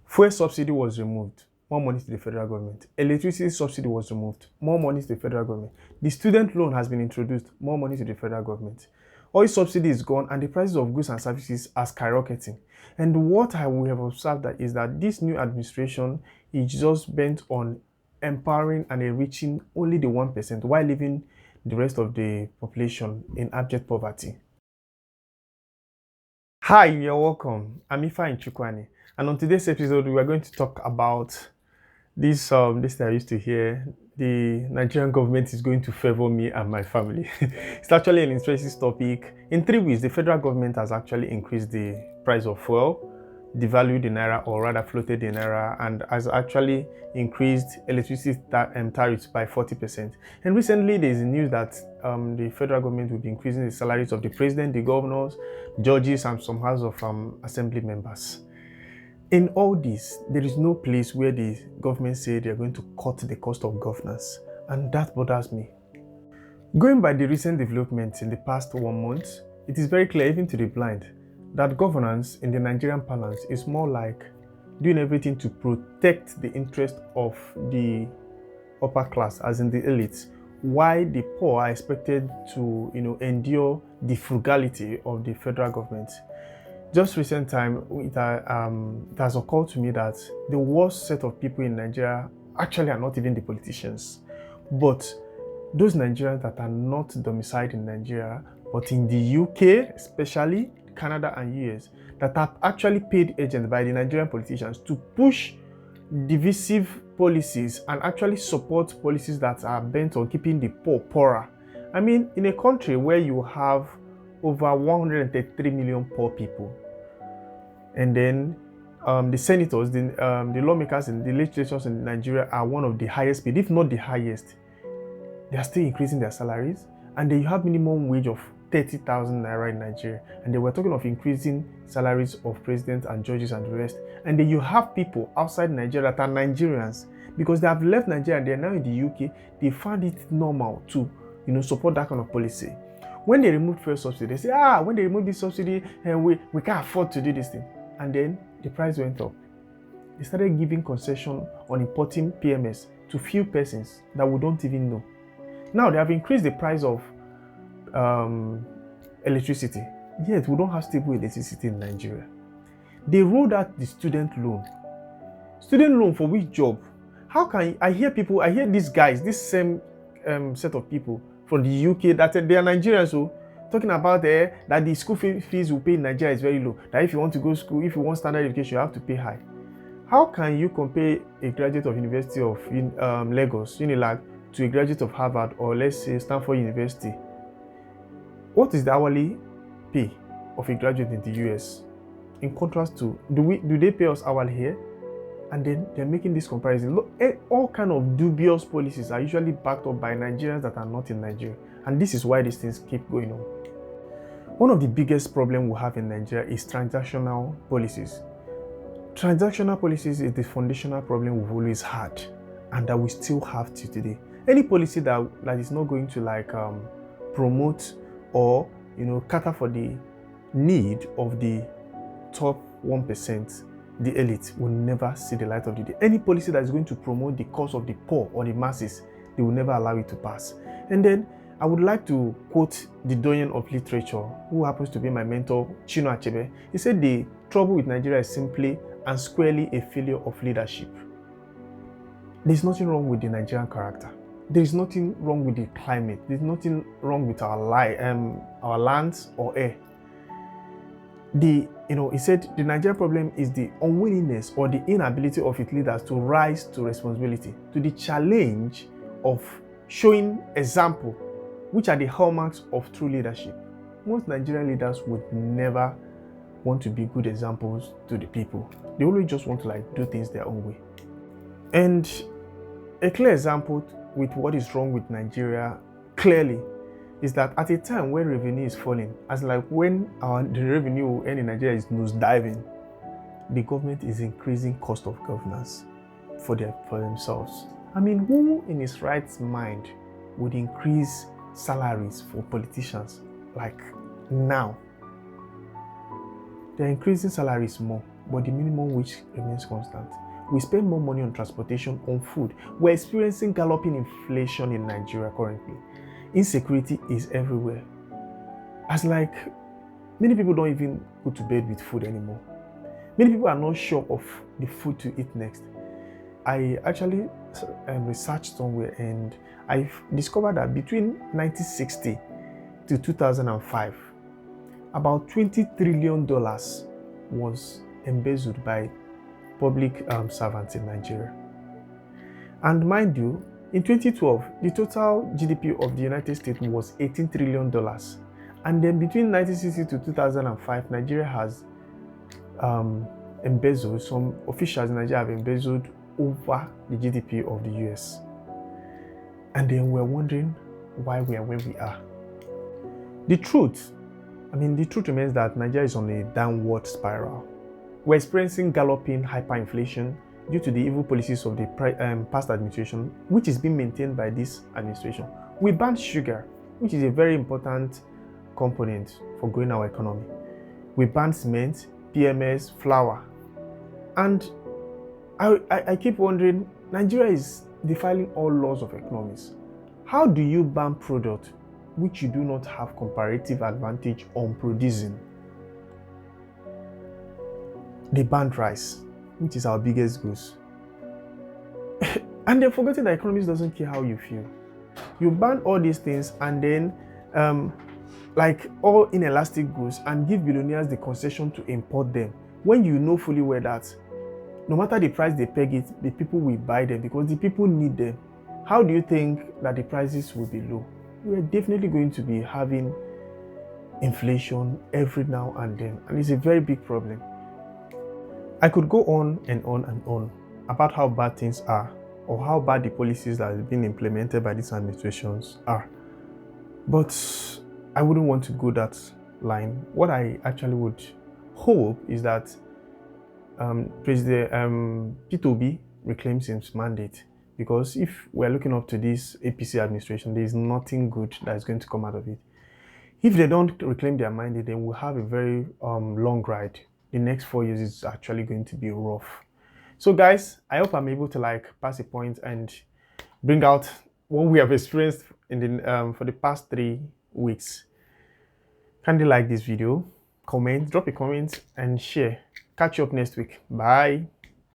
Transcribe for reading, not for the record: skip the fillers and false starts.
Fuel subsidy was removed, more money to the federal government. Electricity subsidy was removed, more money to the federal government. The student loan has been introduced, more money to the federal government. Oil subsidy is gone and the prices of goods and services are skyrocketing. And what I will have observed that is that this new administration is just bent on empowering and enriching only the 1% while leaving the rest of the population in abject poverty. Hi, you're welcome. I'm Ifa Chukwani, and on today's episode, we are going to talk about this thing I used to hear. The Nigerian government is going to favor me and my family. It's actually an interesting topic. In 3 weeks, the federal government has actually increased the price of fuel, devalued the naira, or rather floated the naira, and has actually increased electricity tariffs by 40%. And recently, there is news that the federal government will be increasing the salaries of the president, the governors, judges, and some House of Assembly members. In all this, there is no place where the government say they are going to cut the cost of governance, and that bothers me. Going by the recent developments in the past 1 month, it is very clear even to the blind that governance in the Nigerian parlance is more like doing everything to protect the interest of the upper class, as in the elites, while the poor are expected to endure the frugality of the federal government. Just recent time, it has occurred to me that the worst set of people in Nigeria actually are not even the politicians, but those Nigerians that are not domiciled in Nigeria, but in the UK, especially Canada and US, that are actually paid agents by the Nigerian politicians to push divisive policies and actually support policies that are bent on keeping the poor poorer. I mean, in a country where you have over 133 million poor people, and then the senators, the lawmakers, and the legislators in Nigeria are one of the highest paid, if not the highest. They are still increasing their salaries, and then you have minimum wage of 30,000 naira in Nigeria, and they were talking of increasing salaries of presidents and judges and the rest. And then you have people outside Nigeria that are Nigerians, because they have left Nigeria and they are now in the UK. They found it normal to support that kind of policy. When they removed fuel subsidy, they say, when they removed this subsidy, we can't afford to do this thing. And then the price went up. They started giving concession on importing PMS to few persons that we don't even know. Now they have increased the price of electricity, yet we don't have stable electricity in Nigeria. They rolled out the student loan. Student loan for which job? How can I hear these guys, this same set of people from the UK that they are Nigerians, so talking about that the school fees we pay in Nigeria is very low. That if you want to go to school, if you want standard education, you have to pay high. How can you compare a graduate of University of Lagos, UNILAG, to a graduate of Harvard or let's say Stanford University? What is the hourly pay of a graduate in the US? In contrast to, do they pay us hourly here? And then they're making this comparison. Look, all kind of dubious policies are usually backed up by Nigerians that are not in Nigeria. And this is why these things keep going on. One of the biggest problems we have in Nigeria is transactional policies. Transactional policies is the foundational problem we've always had and that we still have till today. Any policy that is not going to promote or cater for the need of the top 1%, the elite, will never see the light of the day. Any policy that is going to promote the cause of the poor or the masses, they will never allow it to pass. And then I would like to quote the doyen of literature, who happens to be my mentor, Chinua Achebe. He said the trouble with Nigeria is simply and squarely a failure of leadership. There's nothing wrong with the Nigerian character. There's nothing wrong with the climate. There's nothing wrong with our lands or air. He said the Nigerian problem is the unwillingness or the inability of its leaders to rise to responsibility, to the challenge of showing example, which are the hallmarks of true leadership. Most Nigerian leaders would never want to be good examples to the people. They always just want to do things their own way. And a clear example with what is wrong with Nigeria clearly is that at a time when revenue is falling, as when the revenue in Nigeria is nosediving, the government is increasing cost of governance for themselves. I mean, who in his right mind would increase salaries for politicians now? They're increasing salaries more. but the minimum wage remains constant. We spend more money on transportation, on food. We're experiencing galloping inflation in Nigeria currently. Insecurity is everywhere. As like, many people don't even go to bed with food anymore. Many people are not sure of the food to eat next. I actually researched somewhere and I've discovered that between 1960 to 2005, about $20 trillion was embezzled by public servants in Nigeria. And mind you, in 2012, the total GDP of the United States was $18 trillion. And then between 1960 to 2005, Nigeria has embezzled, some officials in Nigeria have embezzled over the GDP of the US. And then we're wondering why we are where we are. The truth remains that Nigeria is on a downward spiral. We're experiencing galloping hyperinflation due to the evil policies of the past administration, which is being maintained by this administration. We banned sugar, which is a very important component for growing our economy. We banned cement, PMS, flour. And I keep wondering, Nigeria is defiling all laws of economics. How do you ban product which you do not have comparative advantage on producing? They banned rice, which is our biggest goods. And they're forgetting that economics doesn't care how you feel. You ban all these things and then like all inelastic goods and give billionaires the concession to import them, when you know fully well that no matter the price they peg it, the people will buy them because the people need them. How do you think that the prices will be low? We're definitely going to be having inflation every now and then, and it's a very big problem. I could go on and on and on about how bad things are or how bad the policies that have been implemented by these administrations are. But I wouldn't want to go that line. What I actually would hope is that President Peter Obi reclaims his mandate, because if we're looking up to this APC administration, there is nothing good that is going to come out of it. If they don't reclaim their mandate, then we'll have a very long ride. The next 4 years is actually going to be rough. So guys, I hope I'm able to pass a point and bring out what we have experienced in the for the past 3 weeks. Kindly like this video, comment, drop a comment and share. Catch you up next week. Bye.